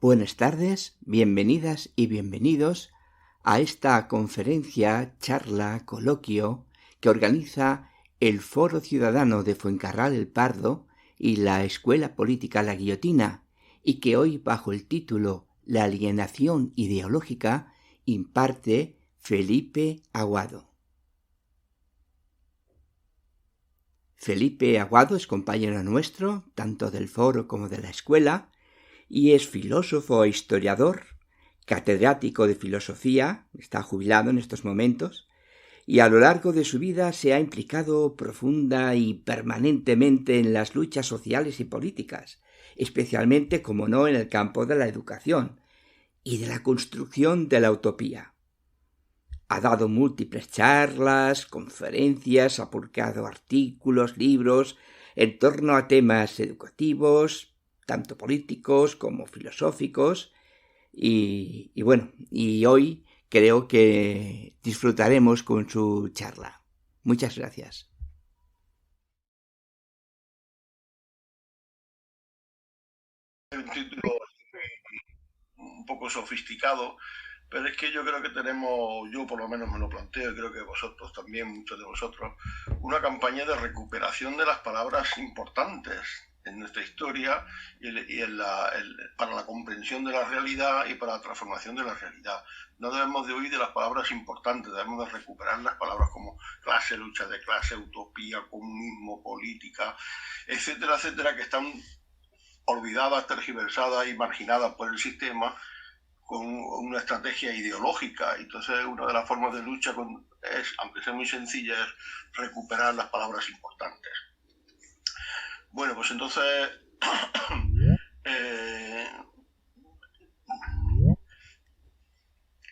Buenas tardes, bienvenidas y bienvenidos a esta conferencia, charla, coloquio que organiza el Foro Ciudadano de Fuencarral el Pardo y la Escuela Política La Guillotina, y que hoy, bajo el título La alienación ideológica, imparte Felipe Aguado. Felipe Aguado es compañero nuestro, tanto del foro como de la escuela, y es filósofo e historiador, catedrático de filosofía, está jubilado en estos momentos, y a lo largo de su vida se ha implicado profunda y permanentemente en las luchas sociales y políticas, especialmente, como no, en el campo de la educación y de la construcción de la utopía. Ha dado múltiples charlas, conferencias, ha publicado artículos, libros en torno a temas educativos, tanto políticos como filosóficos, y hoy creo que disfrutaremos con su charla. Muchas gracias. Un título un poco sofisticado, pero es que yo creo que tenemos, yo por lo menos me lo planteo, y creo que vosotros también, muchos de vosotros, una campaña de recuperación de las palabras importantes en nuestra historia para la comprensión de la realidad y para la transformación de la realidad. No debemos de huir de las palabras importantes, debemos de recuperar las palabras como clase, lucha de clase, utopía, comunismo, política, etcétera, etcétera, que están olvidadas, tergiversadas y marginadas por el sistema con una estrategia ideológica. Entonces, una de las formas de lucha es, aunque sea muy sencilla, es recuperar las palabras importantes. Bueno, pues entonces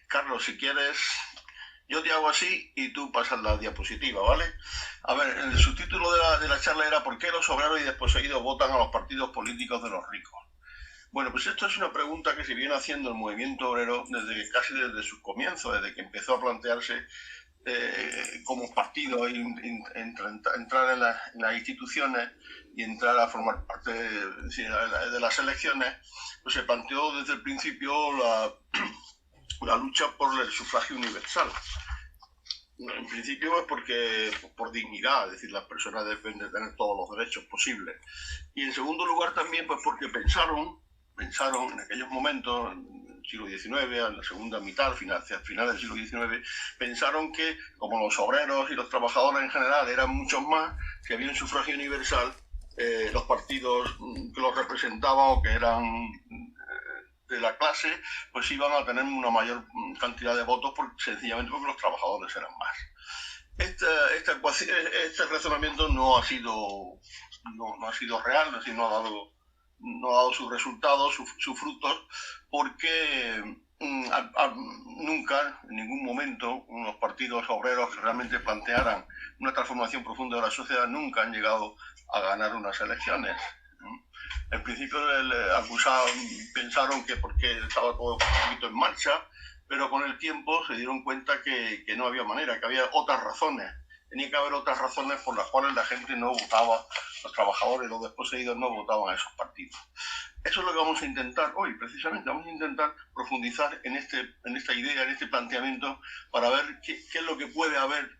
Carlos, si quieres, yo te hago así y tú pasas la diapositiva, ¿vale? A ver, el subtítulo de la charla era ¿por qué los obreros y desposeídos votan a los partidos políticos de los ricos? Bueno, pues esto es una pregunta que se viene haciendo el movimiento obrero casi desde sus comienzos, desde que empezó a plantearse como partido entrar en las instituciones y entrar a formar parte de las elecciones. Pues se planteó desde el principio la lucha por el sufragio universal. En principio es por dignidad, es decir, las personas deben de tener todos los derechos posibles. Y en segundo lugar también pues porque pensaron en aquellos momentos, en el siglo XIX, en la segunda mitad, hacia el final del siglo XIX, pensaron que como los obreros y los trabajadores en general eran muchos más, que había un sufragio universal, los partidos que los representaban o que eran de la clase, pues iban a tener una mayor cantidad de votos sencillamente porque los trabajadores eran más. Este razonamiento no ha sido real, es decir, no ha dado sus resultados, sus frutos, porque nunca, en ningún momento, unos partidos obreros que realmente plantearan una transformación profunda de la sociedad nunca han llegado a ganar unas elecciones. En principio pensaron que porque estaba todo un poquito en marcha, pero con el tiempo se dieron cuenta que no había manera, que había otras razones. Tenía que haber otras razones por las cuales la gente no votaba, los trabajadores, los desposeídos no votaban a esos partidos. Eso es lo que vamos a intentar hoy, precisamente. Vamos a intentar profundizar en esta idea, en este planteamiento, para ver qué es lo que puede haber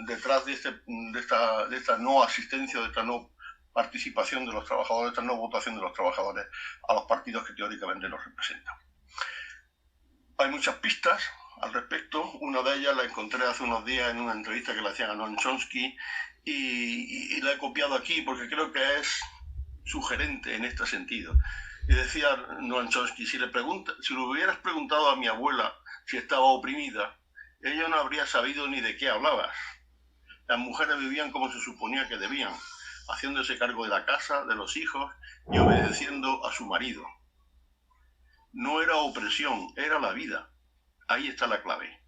detrás de esta no asistencia, de esta no participación de los trabajadores, esta no votación de los trabajadores a los partidos que teóricamente los representan. Hay muchas pistas al respecto. Una de ellas la encontré hace unos días en una entrevista que le hacían a Noam Chomsky y la he copiado aquí porque creo que es sugerente en este sentido. Y decía Noam Chomsky, si le hubieras preguntado a mi abuela si estaba oprimida, ella no habría sabido ni de qué hablabas. Las mujeres vivían como se suponía que debían, haciéndose cargo de la casa, de los hijos y obedeciendo a su marido. No era opresión, era la vida. Ahí está la clave.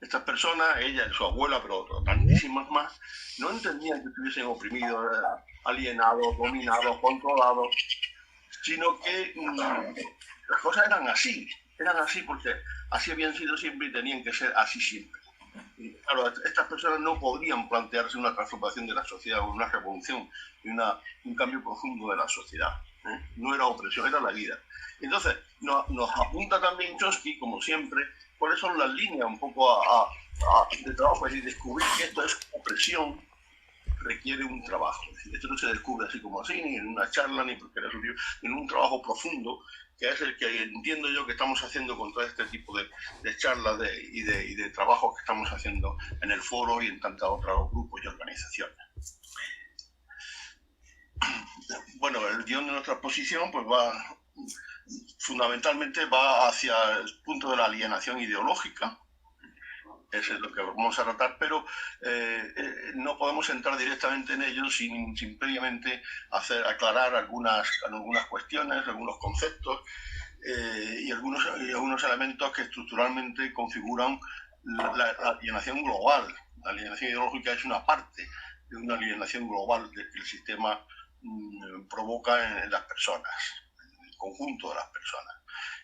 Estas personas, ella, su abuela, pero tantísimas más, no entendían que estuviesen oprimidos, alienados, dominados, controlados, sino que las cosas eran así porque así habían sido siempre y tenían que ser así siempre. Y, claro, estas personas no podrían plantearse una transformación de la sociedad o una revolución y un cambio profundo de la sociedad. No era opresión, era la vida. Entonces, nos apunta también Chomsky, como siempre, cuáles son las líneas un poco de trabajo, es decir, descubrir que esto es opresión, requiere un trabajo. Es decir, esto no se descubre así como así, ni en una charla, ni porque era suyo, en un trabajo profundo, que es el que entiendo yo que estamos haciendo con todo este tipo de charlas y de trabajos que estamos haciendo en el foro y en tantos otros grupos y organizaciones. Bueno, el guión de nuestra exposición pues fundamentalmente va hacia el punto de la alienación ideológica. Eso es lo que vamos a tratar, pero no podemos entrar directamente en ello sin previamente aclarar algunas cuestiones, algunos conceptos y algunos elementos que estructuralmente configuran la alienación global. La alienación ideológica es una parte de una alienación global que el sistema provoca en las personas, en el conjunto de las personas.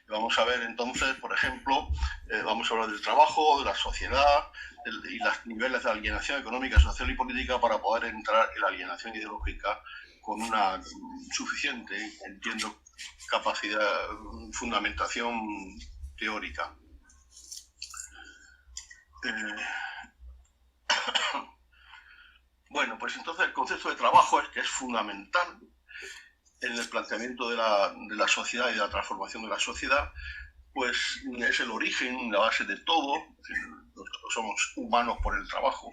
Vamos a ver entonces, por ejemplo, vamos a hablar del trabajo, de la sociedad y los niveles de alienación económica, social y política para poder entrar en la alienación ideológica con una suficiente, entiendo, capacidad, fundamentación teórica. Bueno, pues entonces el concepto de trabajo es fundamental en el planteamiento de la sociedad y de la transformación de la sociedad, pues es el origen, la base de todo. Nosotros somos humanos por el trabajo.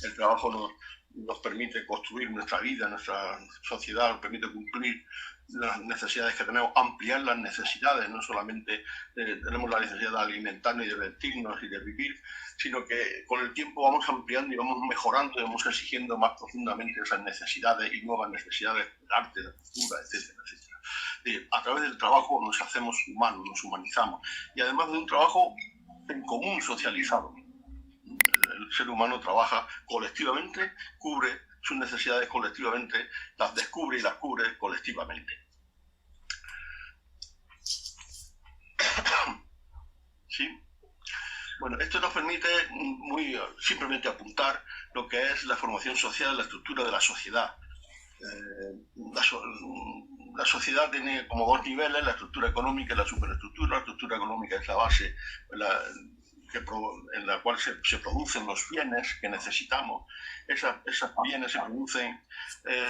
El trabajo nos permite construir nuestra vida, nuestra sociedad, nos permite cumplir las necesidades que tenemos, ampliar las necesidades. No solamente tenemos la necesidad de alimentarnos y de vestirnos y de vivir, sino que con el tiempo vamos ampliando y vamos mejorando y vamos exigiendo más profundamente esas necesidades y nuevas necesidades del arte, de la cultura, etcétera, etcétera. A través del trabajo nos hacemos humanos, nos humanizamos. Y además de un trabajo en común socializado. El ser humano trabaja colectivamente, cubre sus necesidades colectivamente, las descubre y las cubre colectivamente. ¿Sí? Bueno, esto nos permite muy simplemente apuntar lo que es la formación social, la estructura de la sociedad. La sociedad tiene como dos niveles, la estructura económica y la superestructura. La estructura económica es la base en la cual se producen los bienes que necesitamos. Esos bienes se producen,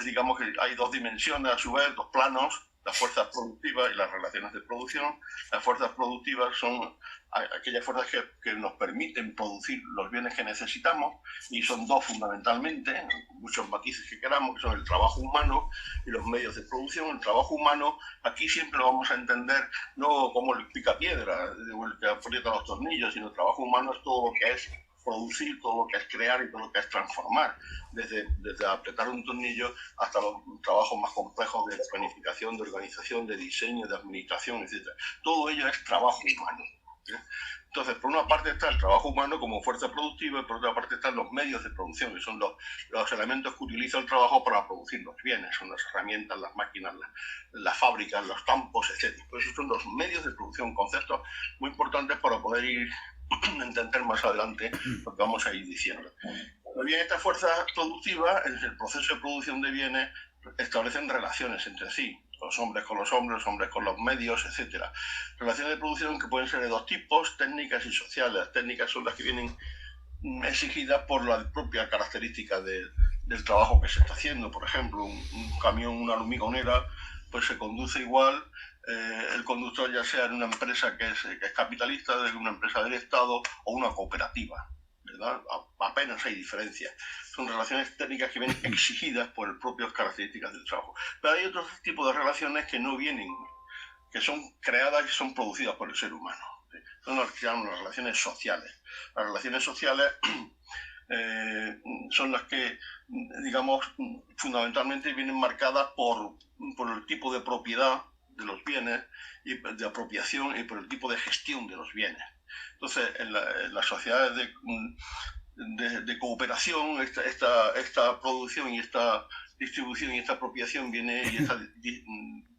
digamos que hay dos dimensiones, a su vez, dos planos, las fuerzas productivas y las relaciones de producción. Las fuerzas productivas son aquellas fuerzas que nos permiten producir los bienes que necesitamos, y son dos fundamentalmente, muchos matices que queramos, que son el trabajo humano y los medios de producción. El trabajo humano aquí siempre lo vamos a entender no como el picapiedra o el que aprieta los tornillos, sino el trabajo humano es todo lo que es producir, todo lo que es crear y todo lo que es transformar, desde apretar un tornillo hasta los trabajos más complejos de planificación, de organización, de diseño, de administración, etc. Todo ello es trabajo humano. Entonces, por una parte está el trabajo humano como fuerza productiva y por otra parte están los medios de producción, que son los elementos que utiliza el trabajo para producir los bienes, son las herramientas, las máquinas, las fábricas, los campos, etc. Pues esos son los medios de producción, conceptos muy importantes para poder ir entender más adelante lo que vamos a ir diciendo. Pues bien, estas fuerzas productivas, en el proceso de producción de bienes, establecen relaciones entre sí, los hombres con los hombres, los hombres con los medios, etc. Relaciones de producción que pueden ser de dos tipos, técnicas y sociales. Las técnicas son las que vienen exigidas por la propia característica del trabajo que se está haciendo. Por ejemplo, un camión, una hormigonera, pues se conduce igual, el conductor ya sea en una empresa que es capitalista, de una empresa del Estado o una cooperativa, ¿verdad? Apenas hay diferencia. Son relaciones técnicas que vienen exigidas por las propias características del trabajo. Pero hay otros tipos de relaciones que no vienen, que son creadas y son producidas por el ser humano. Son las que llamamos las relaciones sociales. Las relaciones sociales son las que, digamos, fundamentalmente vienen marcadas por el tipo de propiedad de los bienes y de apropiación y por el tipo de gestión de los bienes. Entonces, en las sociedades de cooperación, esta producción y esta distribución y esta apropiación viene, y este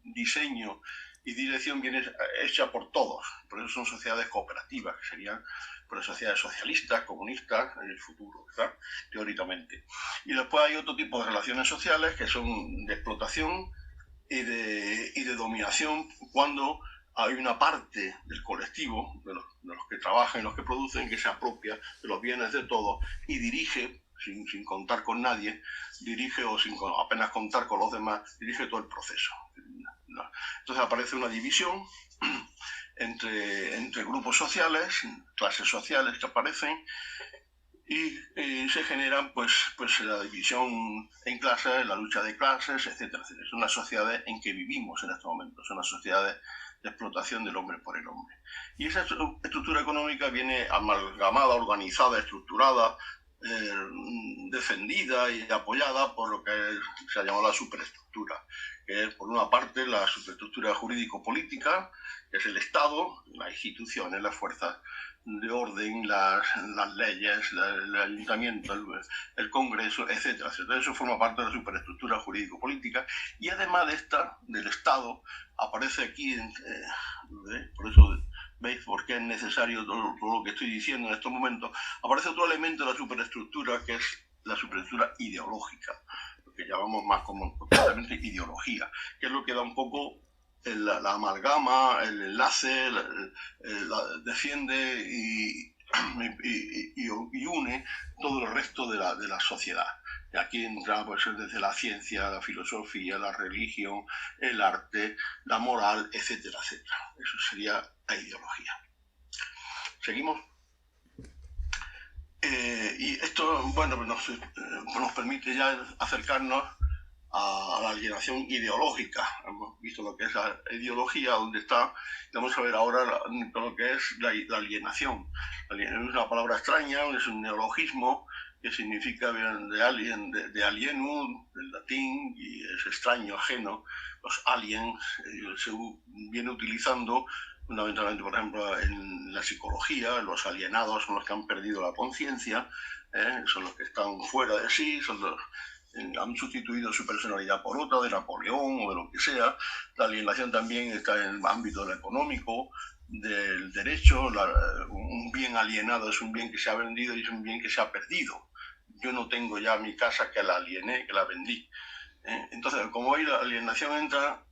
diseño y dirección viene hecha por todos. Por eso son sociedades cooperativas, que serían sociedades socialistas, comunistas en el futuro, ¿verdad? Teóricamente. Y después hay otro tipo de relaciones sociales que son de explotación, y de dominación cuando hay una parte del colectivo, de los que trabajan y los que producen, que se apropia de los bienes de todos y dirige, sin contar con nadie, dirige o sin apenas contar con los demás, dirige todo el proceso. Entonces aparece una división entre grupos sociales, clases sociales que aparecen, y se generan pues la división en clases, la lucha de clases, etcétera, etcétera. Son las sociedades en que vivimos en estos momentos, son las sociedades de explotación del hombre por el hombre. Y esa estructura económica viene amalgamada, organizada, estructurada, defendida y apoyada por lo que se ha llamado la superestructura, que es por una parte la superestructura jurídico-política, que es el Estado, las instituciones, las fuerzas de orden, las leyes, el ayuntamiento, el Congreso, etcétera, etcétera. Eso forma parte de la superestructura jurídico-política, y además de esta, del Estado, aparece aquí, por eso veis por qué es necesario todo lo que estoy diciendo en estos momentos, aparece otro elemento de la superestructura, que es la superestructura ideológica, lo que llamamos más como completamente ideología, que es lo que da un poco la amalgama, el enlace, defiende y une todo el resto de la sociedad. Y aquí entra pues, desde la ciencia, la filosofía, la religión, el arte, la moral, etcétera, etcétera. Eso sería la ideología. ¿Seguimos? Y esto, bueno, nos permite ya acercarnos a la alienación ideológica. Hemos visto lo que es la ideología, dónde está. Vamos a ver ahora lo que es la alienación. Es una palabra extraña, es un neologismo que significa de alien, de alienum, del latín, y es extraño, ajeno. Los aliens se viene utilizando fundamentalmente, por ejemplo, en la psicología. Los alienados son los que han perdido la conciencia, son los que están fuera de sí, son los han sustituido su personalidad por otra, de Napoleón o de lo que sea. La alienación también está en el ámbito del económico, del derecho. Un bien alienado es un bien que se ha vendido y es un bien que se ha perdido. Yo no tengo ya mi casa, que la aliené, que la vendí. Entonces, como hoy la alienación entra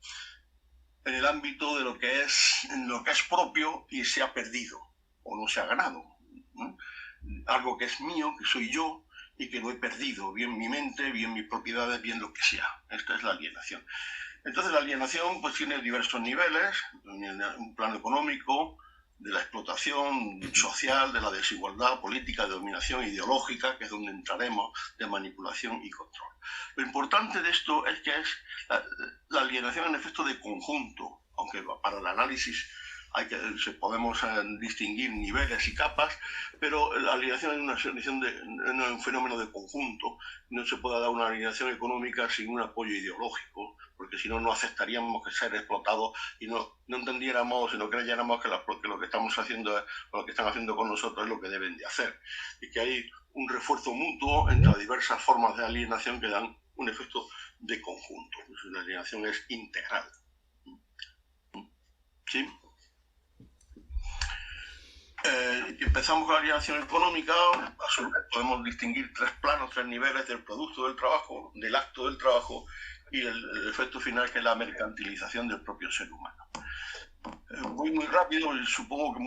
en el ámbito de lo que es propio y se ha perdido o no se ha ganado. Algo que es mío, que soy yo, y que lo he perdido, bien mi mente, bien mis propiedades, bien lo que sea. Esta es la alienación. Entonces la alienación pues tiene diversos niveles, un plano económico, de la explotación social, de la desigualdad política, de dominación ideológica, que es donde entraremos, de manipulación y control. Lo importante de esto es que es la alienación en efecto de conjunto, aunque para el análisis podemos distinguir niveles y capas, pero la alienación es un fenómeno de conjunto. No se puede dar una alienación económica sin un apoyo ideológico, porque si no, no aceptaríamos que ser explotados y no entendiéramos y no creyéramos que lo que estamos haciendo, o lo que están haciendo con nosotros, es lo que deben de hacer. Y que hay un refuerzo mutuo entre las diversas formas de alienación que dan un efecto de conjunto. La alienación es integral. ¿Sí? Empezamos con la alienación económica. A su vez podemos distinguir tres planos, tres niveles del producto del trabajo, del acto del trabajo, y el efecto final, que es la mercantilización del propio ser humano. Voy muy rápido, y supongo que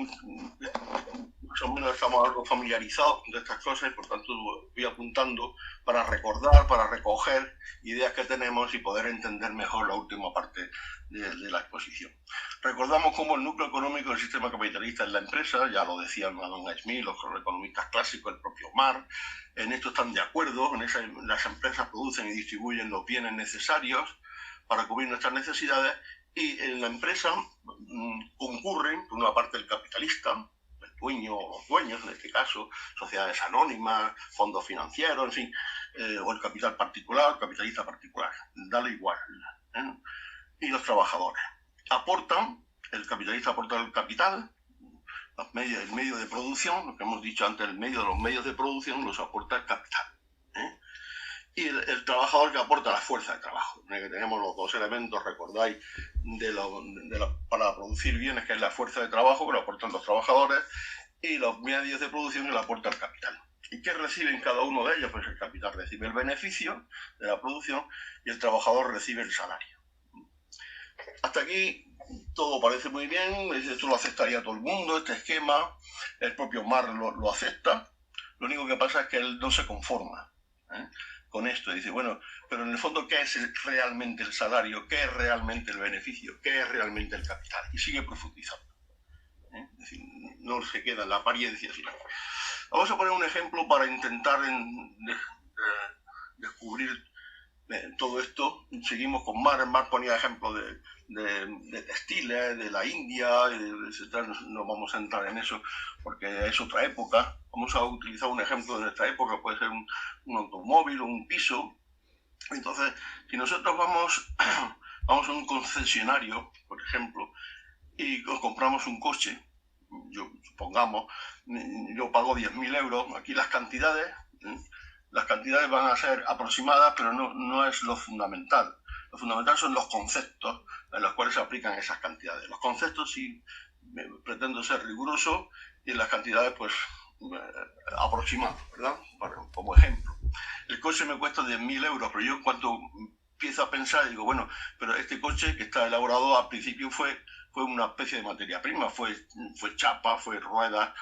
más o menos estamos algo familiarizados con estas cosas, y por tanto voy apuntando para recordar, para recoger ideas que tenemos y poder entender mejor la última parte de la exposición. Recordamos cómo el núcleo económico del sistema capitalista es la empresa. Ya lo decían Adam Smith, los economistas clásicos, el propio Marx. En esto están de acuerdo. Las empresas producen y distribuyen los bienes necesarios para cubrir nuestras necesidades, y en la empresa concurren, por una parte, el capitalista, el dueño o los dueños, en este caso, sociedades anónimas, fondos financieros, en fin, o el capital particular, el capitalista particular, dale igual, y los trabajadores. El capitalista aporta el capital, el medio de producción, lo que hemos dicho antes, el medio de los medios de producción los aporta el capital. Y el trabajador, que aporta la fuerza de trabajo. Que tenemos los dos elementos, recordáis, para producir bienes, que es la fuerza de trabajo, que lo aportan los trabajadores, y los medios de producción, que lo aporta el capital. ¿Y qué reciben cada uno de ellos? Pues el capital recibe el beneficio de la producción y el trabajador recibe el salario. hasta aquí todo parece muy bien, esto lo aceptaría todo el mundo, este esquema, el propio Marx lo acepta. Lo único que pasa es que él no se conforma con esto. Dice, bueno, pero en el fondo, ¿qué es realmente el salario? ¿Qué es realmente el beneficio? ¿Qué es realmente el capital? Y sigue profundizando. Es decir, no se queda en la apariencia final. Vamos a poner un ejemplo para intentar descubrir todo esto. Seguimos con Marx. Marx ponía ejemplos de textiles, de la India, etc. No vamos a entrar en eso porque es otra época. Vamos a utilizar un ejemplo de nuestra época, puede ser un automóvil o un piso. Entonces, si nosotros vamos a un concesionario, por ejemplo, y compramos un coche, supongamos, yo pago 10.000 euros, aquí las cantidades van a ser aproximadas, pero no es lo fundamental. Lo fundamental son los conceptos en los cuales se aplican esas cantidades. Los conceptos sí pretendo ser riguroso y las cantidades pues aproximadas, ¿verdad? Como ejemplo. El coche me cuesta 10.000 euros, pero yo en cuanto empiezo a pensar, digo, bueno, pero este coche que está elaborado al principio fue una especie de materia prima, fue chapa, fue ruedas,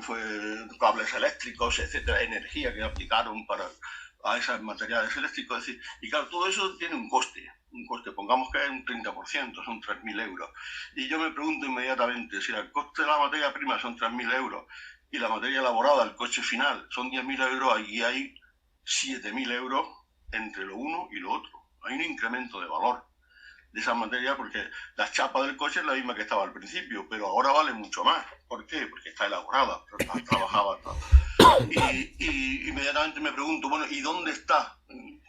fue cables eléctricos, etcétera, energía que aplicaron a esos materiales eléctricos. Es decir, y claro, todo eso tiene un coste, pongamos que es un 30%, son 3.000 euros. Y yo me pregunto inmediatamente, si el coste de la materia prima son 3.000 euros y la materia elaborada, el coche final, son 10.000 euros, ahí hay 7.000 euros entre lo uno y lo otro. Hay un incremento de valor de esa materia porque la chapa del coche es la misma que estaba al principio, pero ahora vale mucho más. ¿Por qué? Porque está elaborada, está trabajada. Y inmediatamente me pregunto, bueno, ¿y dónde está?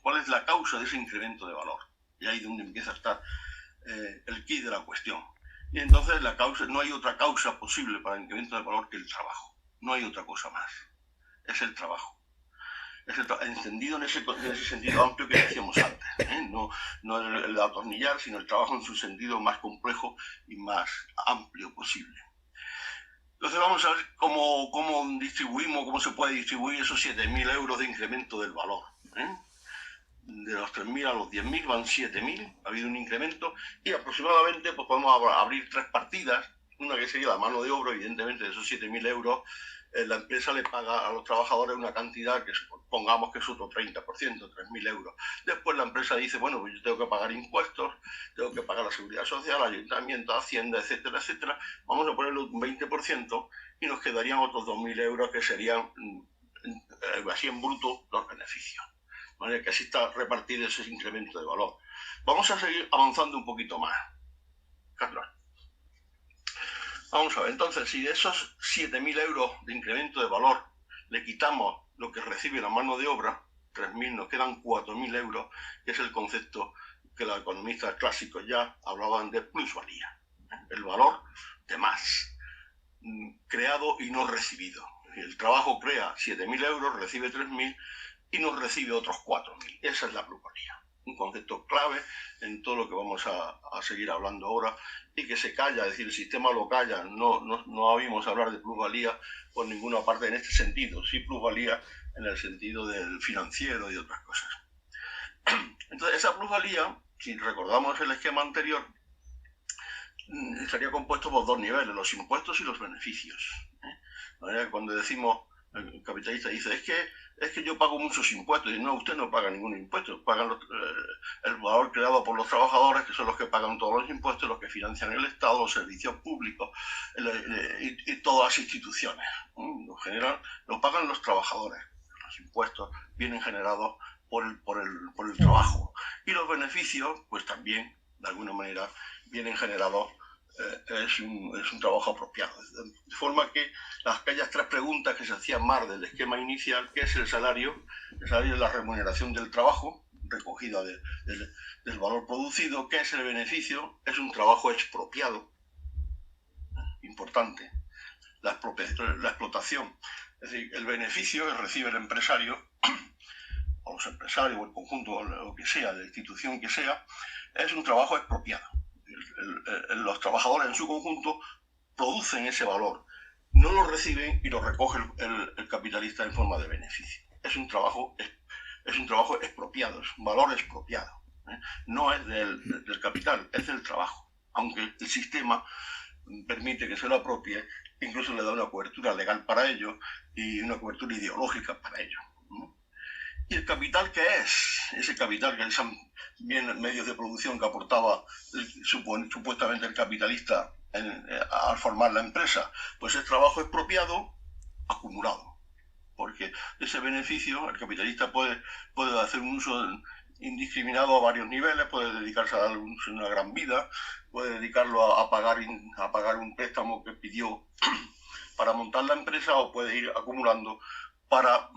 ¿Cuál es la causa de ese incremento de valor? Y ahí es donde empieza a estar el quid de la cuestión. Y entonces no hay otra causa posible para el incremento de valor que el trabajo. No hay otra cosa más. Es el trabajo. Entendido en ese sentido amplio que decíamos antes, no el atornillar, sino el trabajo en su sentido más complejo y más amplio posible. Entonces vamos a ver cómo se puede distribuir esos 7.000 euros de incremento del valor. De los 3.000 a los 10.000 van 7.000, ha habido un incremento, y aproximadamente pues podemos abrir tres partidas. Una que sería la mano de obra, evidentemente de esos 7.000 euros, la empresa le paga a los trabajadores una cantidad que pongamos que es otro 30%, 3.000 euros. Después la empresa dice, bueno, pues yo tengo que pagar impuestos, tengo que pagar la seguridad social, ayuntamiento, hacienda, etcétera, etcétera. Vamos a ponerle un 20% y nos quedarían otros 2.000 euros que serían así en bruto los beneficios. ¿Vale? Que así está repartido ese incremento de valor. Vamos a seguir avanzando un poquito más. Carlos. Vamos a ver, entonces, si de esos 7.000 euros de incremento de valor le quitamos lo que recibe la mano de obra, 3.000, nos quedan 4.000 euros, que es el concepto que los economistas clásicos ya hablaban de plusvalía. El valor de más, creado y no recibido. El trabajo crea 7.000 euros, recibe 3.000 y nos recibe otros 4.000. Esa es la plusvalía. Un concepto clave en todo lo que vamos a seguir hablando ahora y que se calla, es decir, el sistema lo calla. No oímos hablar de plusvalía por ninguna parte en este sentido, sí plusvalía en el sentido del financiero y de otras cosas. Entonces, esa plusvalía, si recordamos el esquema anterior, estaría compuesto por dos niveles, los impuestos y los beneficios. Cuando decimos, el capitalista dice, es que yo pago muchos impuestos. Y no, usted no paga ningún impuesto, pagan el valor creado por los trabajadores, que son los que pagan todos los impuestos, los que financian el Estado, los servicios públicos y todas las instituciones. En general lo pagan los trabajadores. Los impuestos vienen generados por el trabajo. Y los beneficios, pues también, de alguna manera, vienen generados. Es un trabajo apropiado. De forma que aquellas tres preguntas que se hacían más del esquema inicial, ¿qué es el salario? El salario es la remuneración del trabajo, recogida del valor producido. ¿Qué es el beneficio? Es un trabajo expropiado. Importante. La explotación. Es decir, el beneficio que recibe el empresario, o los empresarios, o el conjunto, o lo que sea, de la institución que sea, es un trabajo expropiado. Los trabajadores en su conjunto producen ese valor, no lo reciben y lo recoge el capitalista en forma de beneficio. Es un trabajo expropiado, es un valor expropiado. No es del capital, es del trabajo. Aunque el sistema permite que se lo apropie, incluso le da una cobertura legal para ello y una cobertura ideológica para ello. ¿Y el capital qué es? Ese capital que son bien medios de producción que aportaba supuestamente el capitalista al formar la empresa, pues es trabajo expropiado acumulado. Porque ese beneficio el capitalista puede hacer un uso indiscriminado a varios niveles, puede dedicarse a dar una gran vida, puede dedicarlo a pagar un préstamo que pidió para montar la empresa, o puede ir acumulando para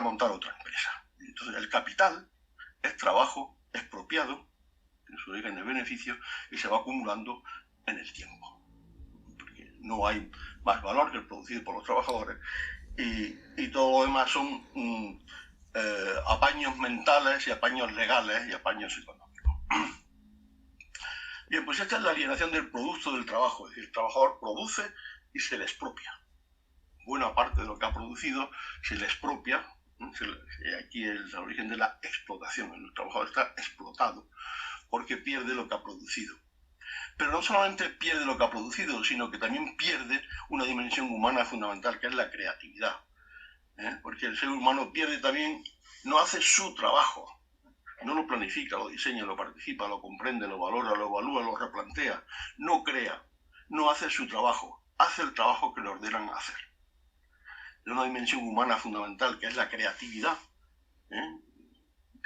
montar otra empresa. Entonces el capital es trabajo expropiado, en su origen de beneficio, y se va acumulando en el tiempo. Porque no hay más valor que el producido por los trabajadores, y todo lo demás son apaños mentales y apaños legales y apaños económicos. Bien, pues esta es la alienación del producto del trabajo, es decir, el trabajador produce y se le expropia. Buena parte de lo que ha producido se le expropia. Aquí es el origen de la explotación. El trabajador está explotado porque pierde lo que ha producido. Pero no solamente pierde lo que ha producido, sino que también pierde una dimensión humana fundamental, que es la creatividad. Porque el ser humano pierde también, no hace su trabajo, no lo planifica, lo diseña, lo participa, lo comprende, lo valora, lo evalúa, lo replantea, no crea, no hace su trabajo, hace el trabajo que le ordenan hacer. De una dimensión humana fundamental, que es la creatividad,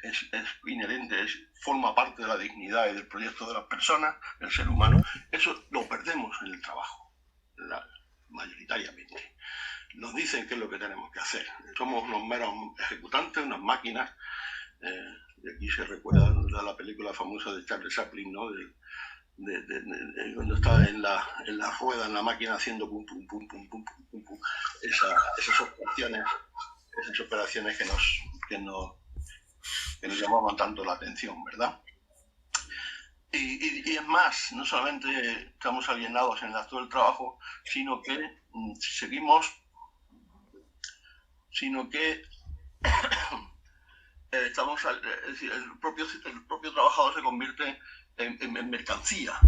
es inherente, forma parte de la dignidad y del proyecto de las personas, del ser humano. Eso lo perdemos en el trabajo, mayoritariamente. Nos dicen qué es lo que tenemos que hacer. Somos unos meros ejecutantes, unas máquinas. De aquí se recuerda la película famosa de Charles Chaplin, ¿no? Cuando está en la rueda, en la máquina, haciendo pum, pum, pum, pum, pum, pum, pum, esas operaciones que nos llamaban tanto la atención, ¿verdad? Y es más, no solamente estamos alienados en el acto del trabajo, sino que es decir, el propio trabajador se convierte en mercancía.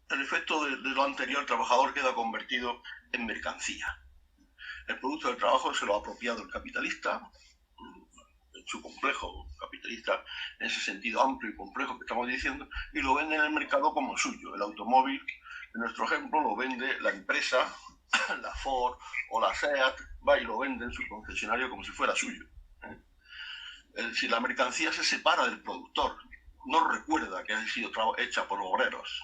El efecto de lo anterior, el trabajador queda convertido en mercancía. El producto del trabajo se lo ha apropiado el capitalista, en su complejo capitalista, en ese sentido amplio y complejo que estamos diciendo, y lo vende en el mercado como suyo. El automóvil, en nuestro ejemplo, lo vende la empresa, la Ford o la SEAT, va y lo vende en su concesionario como si fuera suyo. Es decir, la mercancía se separa del productor, no recuerda que ha sido hecha por obreros.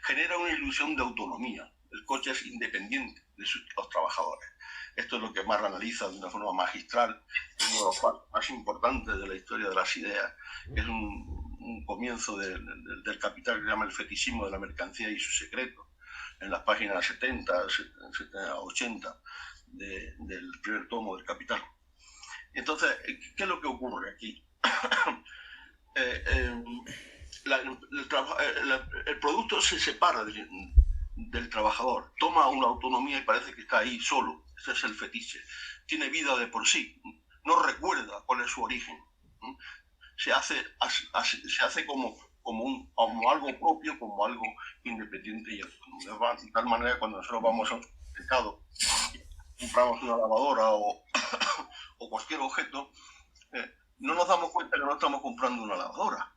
Genera una ilusión de autonomía. El coche es independiente de los trabajadores. Esto es lo que Marx analiza de una forma magistral, uno de los pasos más importantes de la historia de las ideas. Es un comienzo del capital que se llama el fetichismo de la mercancía y su secreto, en las páginas 70, 80 del primer tomo del Capital. Entonces, ¿qué es lo que ocurre aquí? El producto se separa del trabajador, toma una autonomía y parece que está ahí solo. Ese es el fetiche. Tiene vida de por sí, no recuerda cuál es su origen. Se hace como algo propio, como algo independiente y autónomo. De tal manera que cuando nosotros vamos a un mercado, compramos una lavadora o cualquier objeto, no nos damos cuenta que no estamos comprando una lavadora.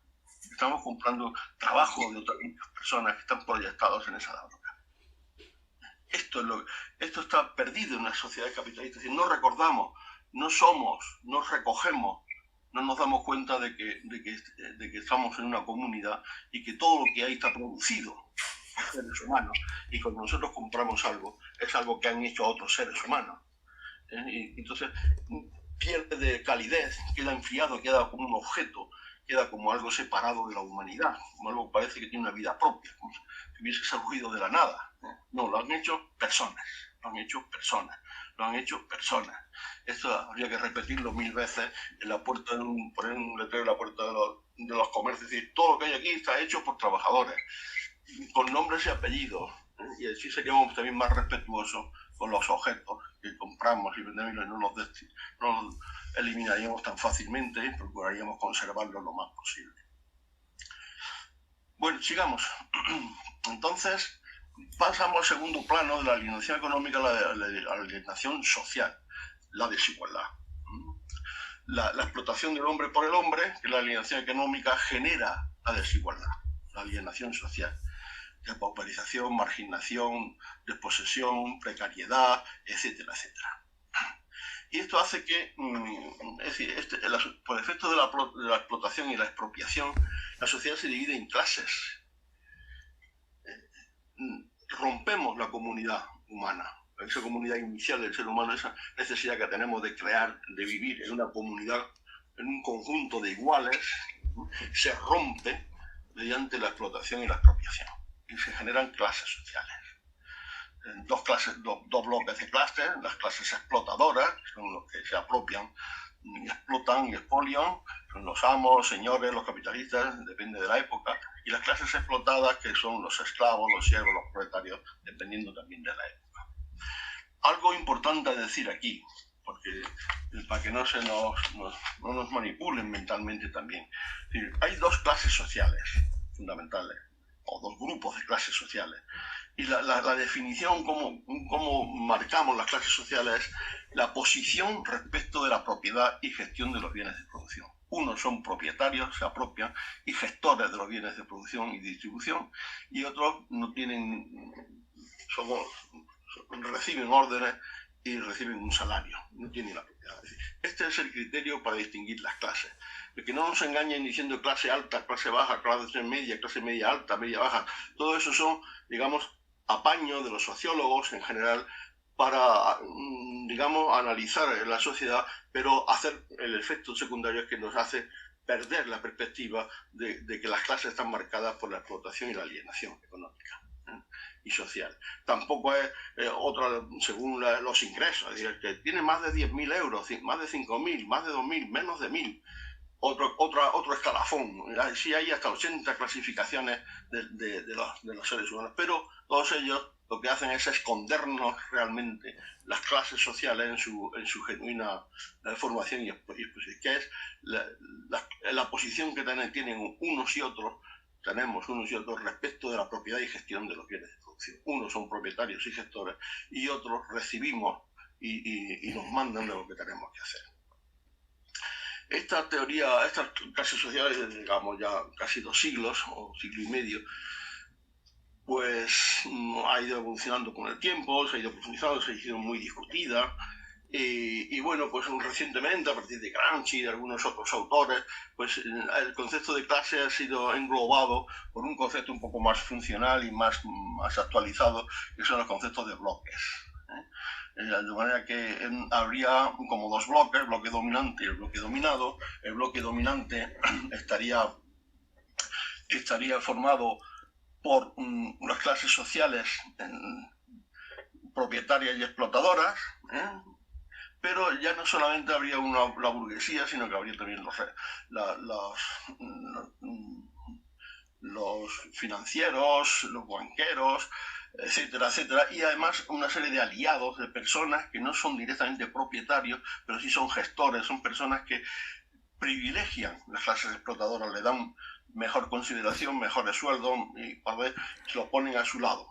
Estamos comprando trabajo de otras personas que están proyectados en esa lavadora. Esto está perdido en las sociedades capitalistas. Es decir, no recordamos, no somos, no recogemos, no nos damos cuenta de que estamos en una comunidad y que todo lo que hay está producido por seres humanos. Y cuando nosotros compramos algo, es algo que han hecho otros seres humanos. Y entonces pierde de calidez, queda enfriado, queda como un objeto, queda como algo separado de la humanidad, como algo que parece que tiene una vida propia, como si hubiese surgido de la nada. No, lo han hecho personas, lo han hecho personas, lo han hecho personas. Esto habría que repetirlo 1000 veces en la puerta, poner un letrero en la puerta de los comercios, decir, todo lo que hay aquí está hecho por trabajadores, con nombres y apellidos, y así seríamos también más respetuosos con los objetos que compramos y vendemos y no los eliminaríamos tan fácilmente y procuraríamos conservarlos lo más posible. Bueno, sigamos. Entonces, pasamos al segundo plano de la alienación económica, la alienación social, la desigualdad. La explotación del hombre por el hombre, que la alienación económica genera la desigualdad, la alienación social. Depauperización, marginación, desposesión, precariedad, etcétera, etcétera. Y esto hace que, es decir, por efecto de la explotación y la expropiación, la sociedad se divide en clases. Rompemos la comunidad humana, esa comunidad inicial del ser humano, esa necesidad que tenemos de crear, de vivir en una comunidad, en un conjunto de iguales, se rompe mediante la explotación y la expropiación. Y se generan clases sociales. Dos bloques de clases, las clases explotadoras, que son los que se apropian y explotan y expolian, son los amos, señores, los capitalistas, depende de la época, y las clases explotadas, que son los esclavos, los siervos, los proletarios, dependiendo también de la época. Algo importante a decir aquí, porque para que no nos manipulen mentalmente también. Es decir, hay dos clases sociales fundamentales, o dos grupos de clases sociales. Y la definición, cómo marcamos las clases sociales, es la posición respecto de la propiedad y gestión de los bienes de producción. Unos son propietarios, se apropian, y gestores de los bienes de producción y distribución, y otros no tienen, reciben órdenes y reciben un salario, no tienen la propiedad. Este es el criterio para distinguir las clases. De que no nos engañen diciendo clase alta, clase baja, clase media alta, media baja. Todo eso son, digamos, apaños de los sociólogos en general para, digamos, analizar la sociedad, pero hacer el efecto secundario que nos hace perder la perspectiva de que las clases están marcadas por la explotación y la alienación económica y social. Tampoco es otra según los ingresos, es decir, el que tiene más de 10.000 euros, más de 5.000, más de 2.000, menos de 1.000, otro escalafón. Sí hay hasta 80 clasificaciones de los seres humanos, pero todos ellos lo que hacen es escondernos realmente las clases sociales en su genuina formación y exposición, que es la posición que tienen unos y otros, tenemos unos y otros respecto de la propiedad y gestión de los bienes de producción. Unos son propietarios y gestores y otros recibimos y nos mandan de lo que tenemos que hacer. Esta teoría, estas clases sociales, digamos ya casi 2 siglos o siglo y medio, pues ha ido evolucionando con el tiempo, se ha ido profundizando, se ha sido muy discutida. Y bueno, pues recientemente, a partir de Gramsci y de algunos otros autores, pues el concepto de clase ha sido englobado por un concepto un poco más funcional y más actualizado, que son los conceptos de bloques. De manera que habría como 2 bloques, el bloque dominante y el bloque dominado. El bloque dominante estaría formado por unas clases sociales propietarias y explotadoras, pero ya no solamente habría la burguesía, sino que habría también los financieros, los banqueros, etcétera, etcétera, y además una serie de aliados, de personas que no son directamente propietarios, pero sí son gestores, son personas que privilegian las clases explotadoras, le dan mejor consideración, mejores sueldos, y para ver, se lo ponen a su lado,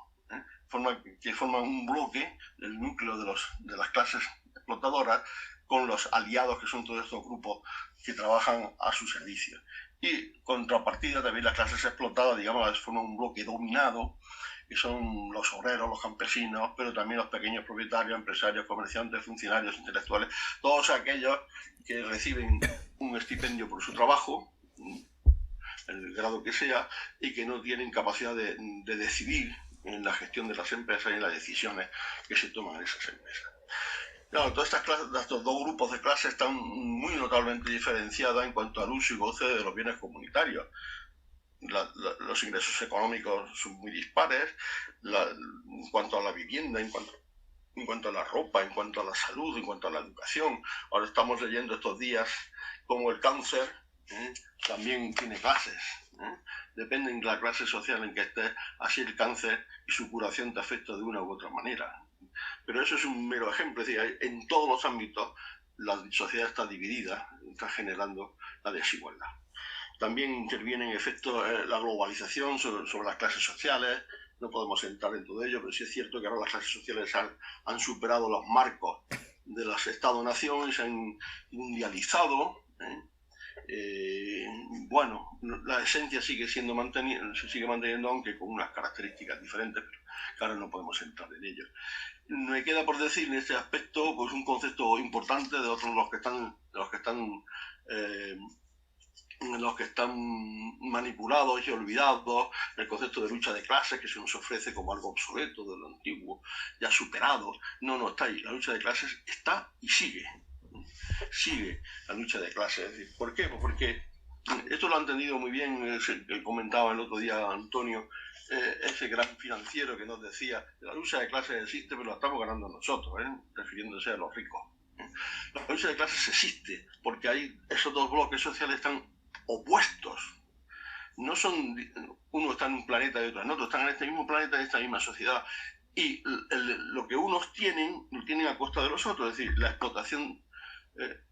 que forman un bloque, el núcleo de las clases explotadoras, con los aliados que son todos estos grupos que trabajan a su servicio. Y contrapartida también las clases explotadas, digamos, forman un bloque dominado, que son los obreros, los campesinos, pero también los pequeños propietarios, empresarios, comerciantes, funcionarios intelectuales, todos aquellos que reciben un estipendio por su trabajo, el grado que sea, y que no tienen capacidad de decidir en la gestión de las empresas y en las decisiones que se toman en esas empresas. Claro, todas estos 2 grupos de clases están muy notablemente diferenciadas en cuanto al uso y goce de los bienes comunitarios. Los ingresos económicos son muy dispares, en cuanto a la vivienda, en en cuanto a la ropa, en cuanto a la salud, en cuanto a la educación. Ahora estamos leyendo estos días como el cáncer también tiene clases. Depende de la clase social en que estés, así el cáncer y su curación te afecta de una u otra manera. Pero eso es un mero ejemplo, es decir, en todos los ámbitos la sociedad está dividida, está generando la desigualdad. También interviene en efecto la globalización sobre las clases sociales. No podemos entrar en todo ello, pero sí es cierto que ahora las clases sociales han superado los marcos de los Estados-nación y se han mundializado. Bueno, la esencia sigue siendo se sigue manteniendo, aunque con unas características diferentes, pero que ahora no podemos entrar en ello. Me queda por decir en este aspecto pues un concepto importante de otros los que están manipulados y olvidados, el concepto de lucha de clases que se nos ofrece como algo obsoleto, de lo antiguo, ya superado. No está ahí. La lucha de clases está y sigue la lucha de clases. Es decir, ¿por qué? Pues porque esto lo ha entendido muy bien, comentaba el otro día Antonio, ese gran financiero que nos decía que la lucha de clases existe, pero la estamos ganando nosotros, refiriéndose a los ricos. La lucha de clases existe porque hay esos dos bloques sociales están opuestos. No son, uno está en un planeta y otro en otro, están en este mismo planeta y esta misma sociedad. Y lo que unos tienen, lo tienen a costa de los otros, es decir, la explotación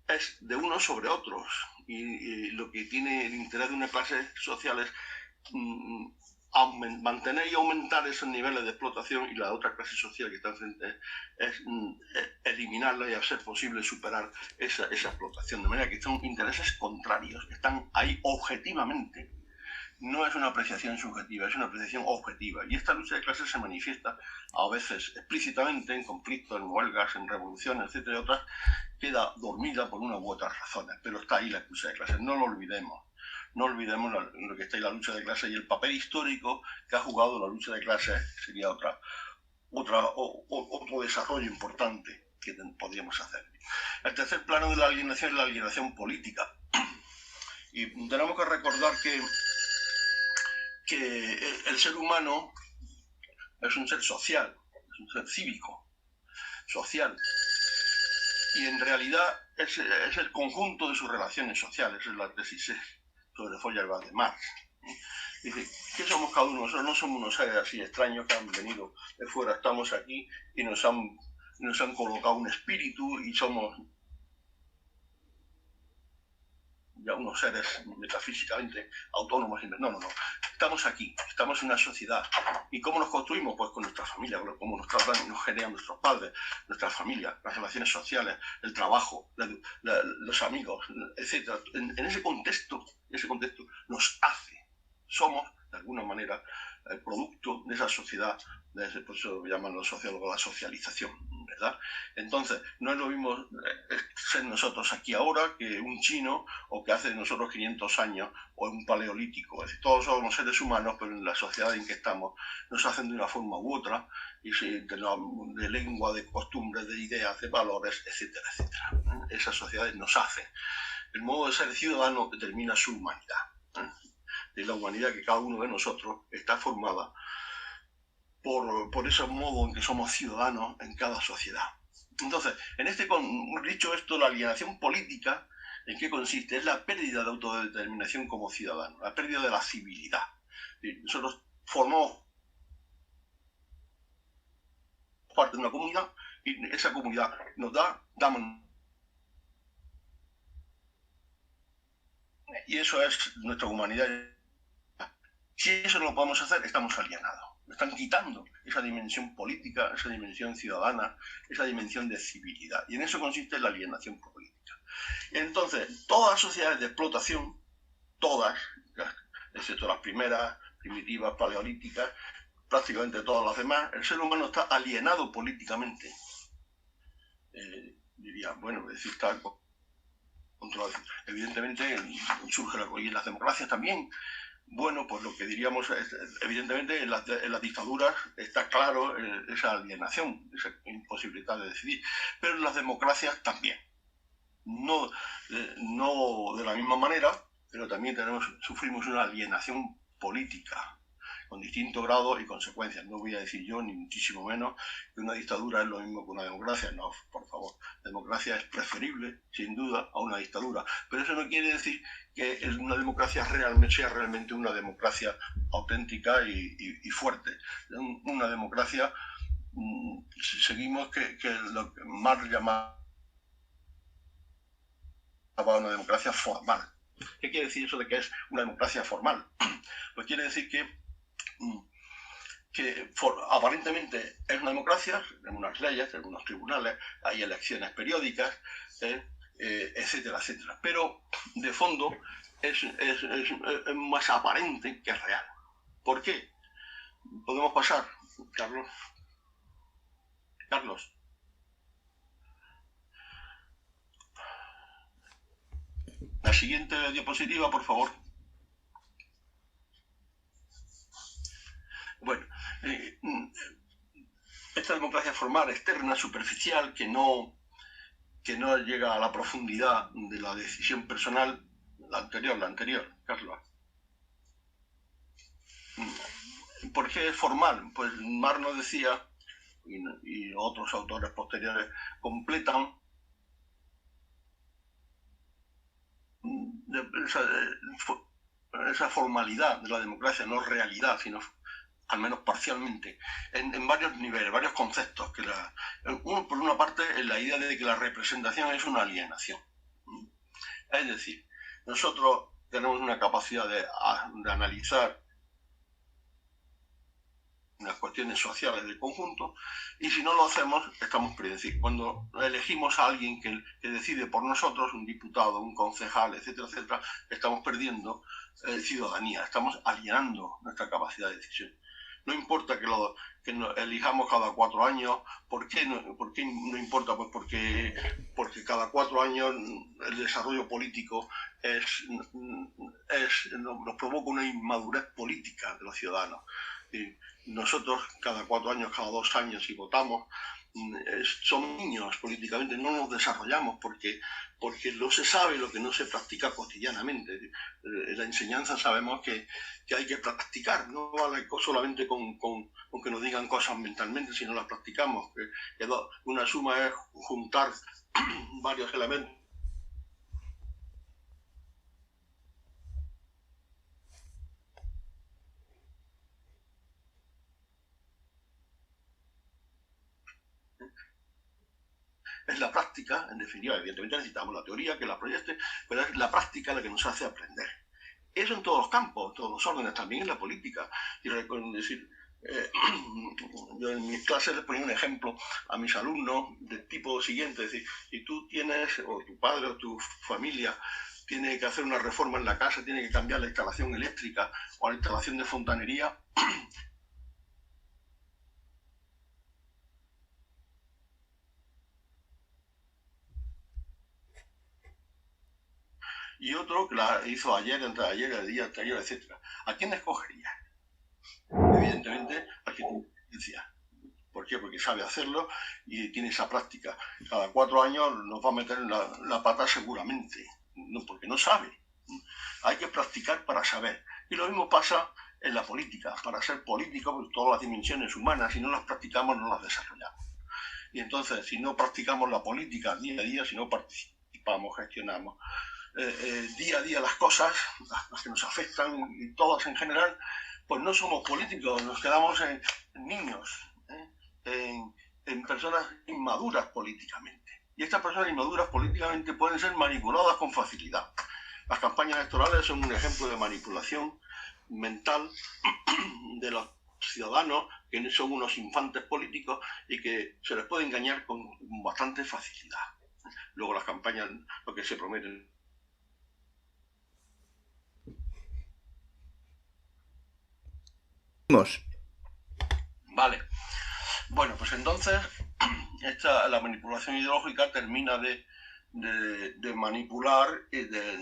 es de unos sobre otros. Y lo que tiene el interés de una clase social es mantener y aumentar esos niveles de explotación, y la otra clase social que está enfrente es eliminarla y hacer posible superar esa explotación. De manera que son intereses contrarios, que están ahí objetivamente. No es una apreciación subjetiva, es una apreciación objetiva. Y esta lucha de clases se manifiesta a veces explícitamente en conflictos, en huelgas, en revoluciones, etcétera, y otras, queda dormida por una u otras razones. Pero está ahí la lucha de clases, no lo olvidemos. No olvidemos lo que está ahí la lucha de clases y el papel histórico que ha jugado la lucha de clases. Sería otro desarrollo importante que podríamos hacer. El tercer plano de la alienación es la alienación política. Y tenemos que recordar que el ser humano es un ser social, es un ser cívico, social. Y en realidad es el conjunto de sus relaciones sociales, es la tesis sobre Feuerbach de Marx. Dice, ¿qué somos cada uno? Nosotros no somos unos seres así extraños que han venido de fuera, estamos aquí y nos han colocado un espíritu y somos ya unos seres metafísicamente autónomos. No. Estamos aquí, estamos en una sociedad. ¿Y cómo nos construimos? Pues con nuestra familia, cómo nos generan nuestros padres, nuestra familia, las relaciones sociales, el trabajo, los amigos, etc. En ese contexto nos hace. Somos, de alguna manera, el producto de esa sociedad, por eso llaman los sociólogos la socialización, ¿verdad? Entonces, no es lo mismo ser nosotros aquí ahora que un chino o que hace de nosotros 500 años o un paleolítico. Es decir, todos somos seres humanos, pero en la sociedad en que estamos nos hacen de una forma u otra, y de lengua, de costumbres, de ideas, de valores, etcétera, etcétera. Esas sociedades nos hacen. El modo de ser ciudadano determina su humanidad. De la humanidad que cada uno de nosotros está formada por ese modo en que somos ciudadanos en cada sociedad. Entonces, dicho esto, la alienación política, ¿en qué consiste? Es la pérdida de autodeterminación como ciudadano, la pérdida de la civilidad. Nosotros formamos parte de una comunidad y esa comunidad nos damos. Y eso es nuestra humanidad. Si eso no lo podemos hacer, estamos alienados. Están quitando esa dimensión política, esa dimensión ciudadana, esa dimensión de civilidad. Y en eso consiste la alienación política. Entonces, todas las sociedades de explotación, todas, excepto las primeras, primitivas, paleolíticas, prácticamente todas las demás, el ser humano está alienado políticamente. Diría, bueno, es decir, está controlado. Evidentemente surge y en las democracias también. Bueno, pues lo que diríamos es, evidentemente, en las dictaduras está claro esa alienación, esa imposibilidad de decidir, pero en las democracias también. No de la misma manera, pero también sufrimos una alienación política. con distinto grado y consecuencias. No voy a decir yo, ni muchísimo menos, que una dictadura es lo mismo que una democracia. No, por favor. La democracia es preferible, sin duda, a una dictadura. Pero eso no quiere decir que una democracia sea realmente una democracia auténtica y fuerte. Una democracia, seguimos que lo que Marx llamaba una democracia formal. ¿Qué quiere decir eso de que es una democracia formal? Pues quiere decir que aparentemente es una democracia, tenemos unas leyes, tenemos unos tribunales, hay elecciones periódicas, etcétera, etcétera. Pero de fondo es más aparente que real. ¿Por qué? Podemos pasar, Carlos. La siguiente diapositiva, por favor. Bueno, esta democracia formal, externa, superficial, que no llega a la profundidad de la decisión personal, la anterior, Carlos. ¿Por qué es formal? Pues Marx nos decía, y otros autores posteriores completan esa formalidad de la democracia, no realidad, sino al menos parcialmente, en varios niveles, varios conceptos. Por una parte, en la idea de que la representación es una alienación. Es decir, nosotros tenemos una capacidad de analizar las cuestiones sociales del conjunto, y si no lo hacemos, estamos perdiendo. Es decir, cuando elegimos a alguien que decide por nosotros, un diputado, un concejal, etcétera, etcétera, estamos perdiendo ciudadanía, estamos alienando nuestra capacidad de decisión. No importa que nos elijamos cada 4 años. ¿Por qué no importa? Pues porque cada 4 años el desarrollo político nos provoca una inmadurez política de los ciudadanos. Nosotros cada 4 años, cada 2 años, si votamos, somos niños políticamente, no nos desarrollamos porque no se sabe lo que no se practica cotidianamente. En la enseñanza sabemos que hay que practicar, no vale solamente con que nos digan cosas mentalmente, si no las practicamos. Una suma es juntar varios elementos. Es la práctica, en definitiva, evidentemente necesitamos la teoría que la proyecte, pero es la práctica la que nos hace aprender. Eso en todos los campos, en todos los órdenes, también en la política. Yo en mis clases les ponía un ejemplo a mis alumnos del tipo siguiente: es decir, si tú tienes, o tu padre o tu familia tiene que hacer una reforma en la casa, tiene que cambiar la instalación eléctrica o la instalación de fontanería, y otro que la hizo ayer, antes de ayer, el día anterior, etcétera. ¿A quién escogería? Evidentemente, al que tiene experiencia. ¿Por qué? Porque sabe hacerlo y tiene esa práctica. Cada 4 años nos va a meter en la pata seguramente, porque no sabe. Hay que practicar para saber. Y lo mismo pasa en la política. Para ser político, pues todas las dimensiones humanas, si no las practicamos, no las desarrollamos. Y entonces, si no practicamos la política día a día, si no participamos, gestionamos día a día las cosas, las que nos afectan, y todas en general, pues no somos políticos, nos quedamos en niños, en personas inmaduras políticamente. Y estas personas inmaduras políticamente pueden ser manipuladas con facilidad. Las campañas electorales son un ejemplo de manipulación mental de los ciudadanos, que son unos infantes políticos y que se les puede engañar con bastante facilidad. Luego las campañas, lo que se prometen. Vale. Bueno, pues entonces la manipulación ideológica termina de manipular y de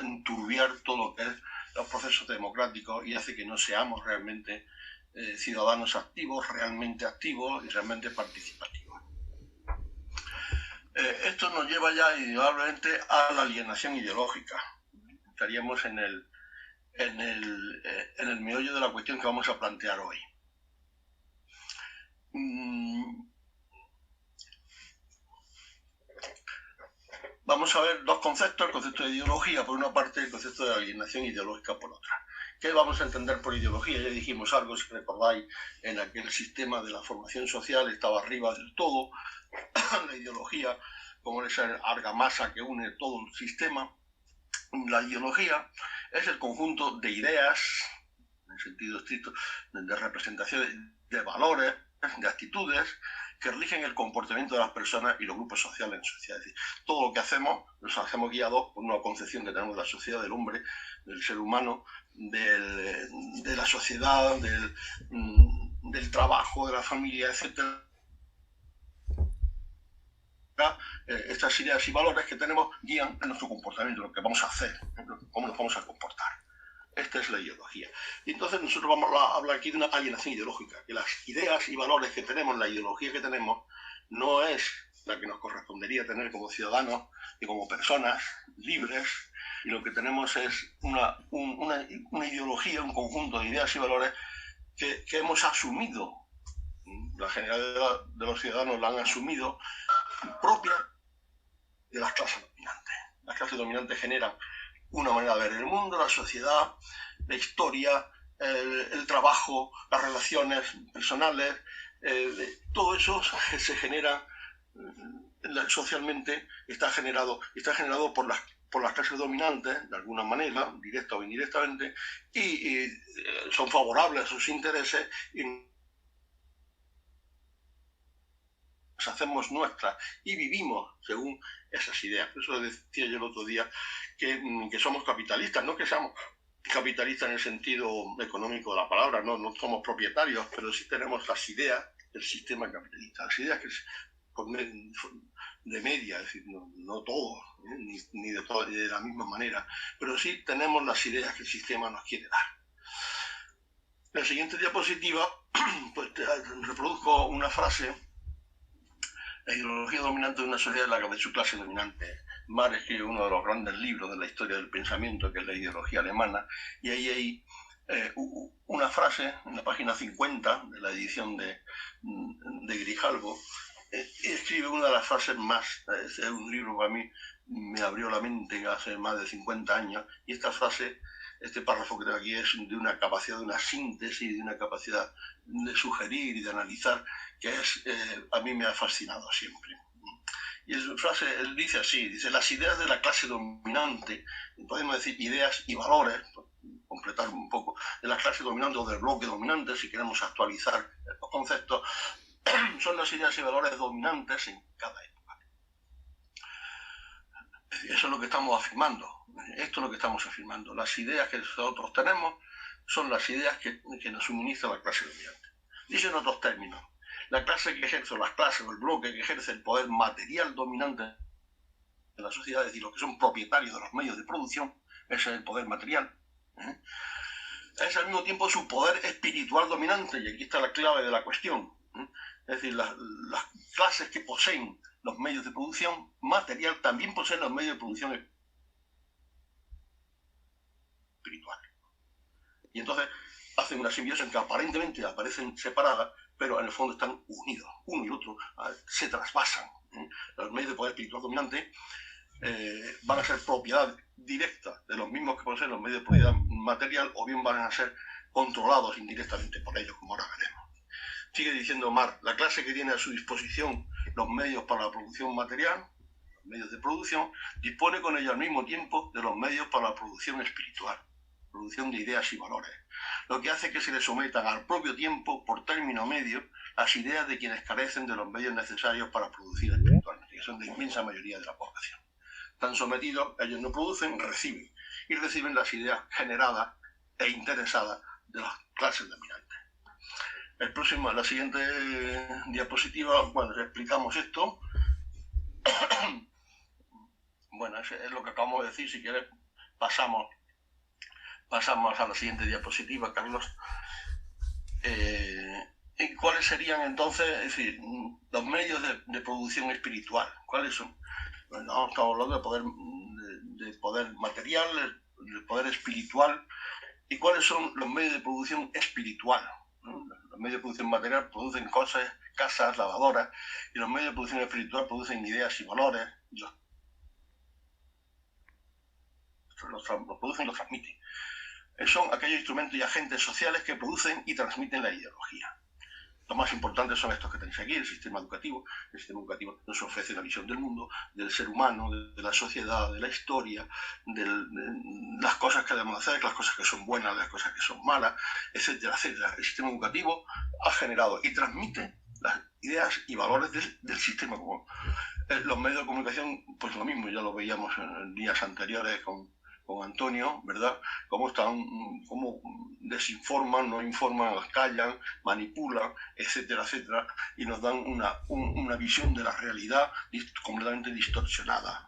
enturbiar todo lo que es los procesos democráticos, y hace que no seamos realmente ciudadanos activos, realmente activos y realmente participativos. Esto nos lleva ya indudablemente a la alienación ideológica. Estaríamos en en el meollo de la cuestión que vamos a plantear hoy. Vamos a ver dos conceptos, el concepto de ideología por una parte y el concepto de alienación ideológica por otra. ¿Qué vamos a entender por ideología? Ya dijimos algo, si recordáis, en aquel sistema de la formación social estaba arriba del todo, la ideología como esa argamasa que une todo un sistema. La ideología es el conjunto de ideas, en sentido estricto, de representaciones, de valores, de actitudes, que rigen el comportamiento de las personas y los grupos sociales en sociedad. Es decir, todo lo que hacemos, nos hacemos guiados por una concepción que tenemos de la sociedad, del hombre, del ser humano, de la sociedad, del trabajo, de la familia, etc. Estas ideas y valores que tenemos guían nuestro comportamiento, lo que vamos a hacer, cómo nos vamos a comportar. Esta es la ideología. Y entonces nosotros vamos a hablar aquí de una alienación ideológica, que las ideas y valores que tenemos, la ideología que tenemos, no es la que nos correspondería tener como ciudadanos y como personas libres, y lo que tenemos es una ideología, un conjunto de ideas y valores que hemos asumido, la generalidad de los ciudadanos la han asumido, propia de las clases dominantes. Las clases dominantes generan una manera de ver el mundo, la sociedad, la historia, el trabajo, las relaciones personales, todo eso se genera socialmente, está generado por las clases dominantes, de alguna manera, directa o indirectamente, y son favorables a sus intereses y las hacemos nuestras y vivimos según esas ideas. Por eso decía yo el otro día que somos capitalistas, no que seamos capitalistas en el sentido económico de la palabra, no somos propietarios, pero sí tenemos las ideas del sistema capitalista, las ideas que de media, es decir, no todos, ni de la misma manera, pero sí tenemos las ideas que el sistema nos quiere dar. En la siguiente diapositiva pues reproduzco una frase. La ideología dominante de una sociedad es la de su clase dominante. Marx escribe uno de los grandes libros de la historia del pensamiento, que es la ideología alemana, y ahí hay una frase en la página 50 de la edición de Grijalbo, y escribe una de las frases más. Es un libro que a mí me abrió la mente hace más de 50 años, y esta frase, este párrafo que tengo aquí, es de una capacidad, de una síntesis, de una capacidad de sugerir y de analizar, que a mí me ha fascinado siempre. Y su frase, él dice así, dice: las ideas de la clase dominante, podemos decir ideas y valores, completar un poco, de la clase dominante o del bloque dominante, si queremos actualizar los conceptos, son las ideas y valores dominantes en cada época. Eso es lo que estamos afirmando. Esto es lo que estamos afirmando. Las ideas que nosotros tenemos son las ideas que nos suministra la clase dominante. Dice en otros términos, la clase que ejerce, o las clases o el bloque que ejerce el poder material dominante de la sociedad, es decir, los que son propietarios de los medios de producción, ese es el poder material. Es al mismo tiempo su poder espiritual dominante, y aquí está la clave de la cuestión. Es decir, las clases que poseen los medios de producción material también poseen los medios de producción espiritual. Y entonces hacen una simbiosis en que aparentemente aparecen separadas, pero en el fondo están unidos. Uno y otro se trasvasan. Los medios de poder espiritual dominante van a ser propiedad directa de los mismos que poseen los medios de propiedad material, o bien van a ser controlados indirectamente por ellos, como ahora veremos. Sigue diciendo Marx: la clase que tiene a su disposición los medios para la producción material, los medios de producción, dispone con ellos al mismo tiempo de los medios para la producción espiritual, producción de ideas y valores, lo que hace que se le sometan al propio tiempo, por término medio, las ideas de quienes carecen de los medios necesarios para producir espiritualmente, que son la inmensa mayoría de la población. Están sometidos, ellos no producen, reciben, y reciben las ideas generadas e interesadas de las clases dominantes. La siguiente diapositiva, cuando explicamos esto, bueno, es lo que acabamos de decir. Si quieres, pasamos a la siguiente diapositiva, Carlos. ¿Y cuáles serían entonces, es decir, los medios de producción espiritual? ¿Cuáles son? Bueno, estamos hablando de poder material, de poder espiritual, ¿Y cuáles son los medios de producción espiritual? Los medios de producción material producen cosas, casas, lavadoras, y los medios de producción espiritual producen ideas y valores, y los producen y los transmiten. Son aquellos instrumentos y agentes sociales que producen y transmiten la ideología. Los más importantes son estos que tenéis aquí, el sistema educativo. El sistema educativo nos ofrece una visión del mundo, del ser humano, de la sociedad, de la historia, de las cosas que debemos hacer, las cosas que son buenas, las cosas que son malas, etcétera, etcétera. El sistema educativo ha generado y transmite las ideas y valores del sistema común. Los medios de comunicación, pues lo mismo, ya lo veíamos en días anteriores con Antonio, ¿verdad? Cómo desinforman, no informan, las callan, manipulan, etcétera, etcétera, y nos dan una visión de la realidad completamente distorsionada.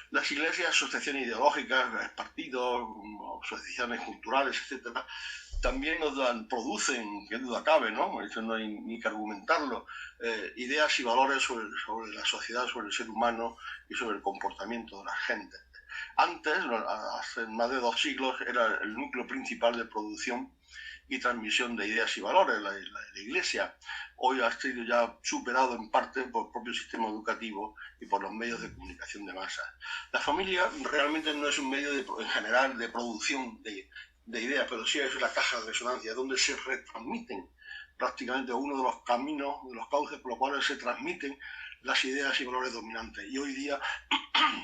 Las iglesias, asociaciones ideológicas, partidos, asociaciones culturales, etcétera, también producen, qué duda cabe, ¿no? Eso no hay ni que argumentarlo, ideas y valores sobre la sociedad, sobre el ser humano y sobre el comportamiento de la gente. Antes, hace más de 2 siglos, era el núcleo principal de producción y transmisión de ideas y valores, la Iglesia. Hoy ha sido ya superado en parte por el propio sistema educativo y por los medios de comunicación de masas. La familia realmente no es un medio en general de producción de ideas, pero sí es la caja de resonancia donde se retransmiten prácticamente uno de los caminos, de los cauces por los cuales se transmiten las ideas y valores dominantes. Y hoy día,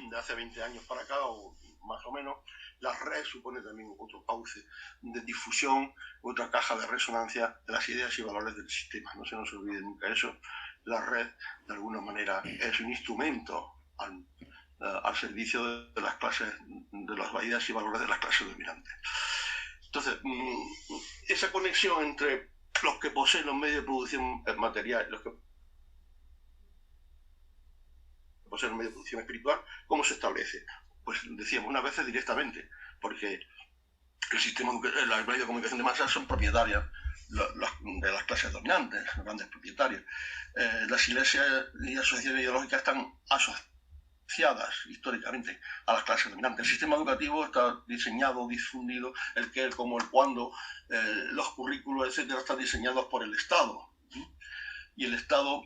de hace 20 años para acá, o más o menos, la red supone también otro cauce de difusión, otra caja de resonancia de las ideas y valores del sistema. No se nos olvide nunca eso. La red, de alguna manera, es un instrumento al servicio de las clases, de las ideas y valores de las clases dominantes. Entonces, esa conexión entre los que poseen los medios de producción material, los que poseen los medios de producción espiritual, ¿cómo se establece? Pues decíamos unas veces directamente, porque el sistema, las medios de comunicación de masas son propietarias de las clases dominantes, los grandes propietarios. Las iglesias y asociaciones ideológicas están asociadas históricamente a las clases dominantes. El sistema educativo está diseñado, difundido, el qué, el cómo, el cuándo, los currículos, etcétera, están diseñados por el Estado. Y el Estado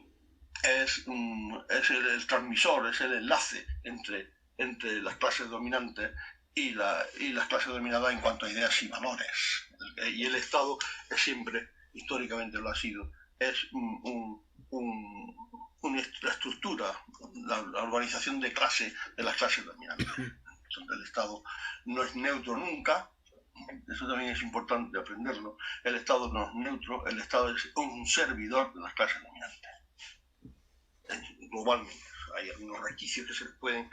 es el transmisor, es el enlace entre las clases dominantes y las clases dominadas en cuanto a ideas y valores. Y el Estado es siempre, históricamente lo ha sido, es la estructura, la organización de clase de las clases dominantes. Entonces el Estado no es neutro nunca. Eso también es importante aprenderlo. El Estado no es neutro, el Estado es un servidor de las clases dominantes. Globalmente, hay algunos resquicios que se les pueden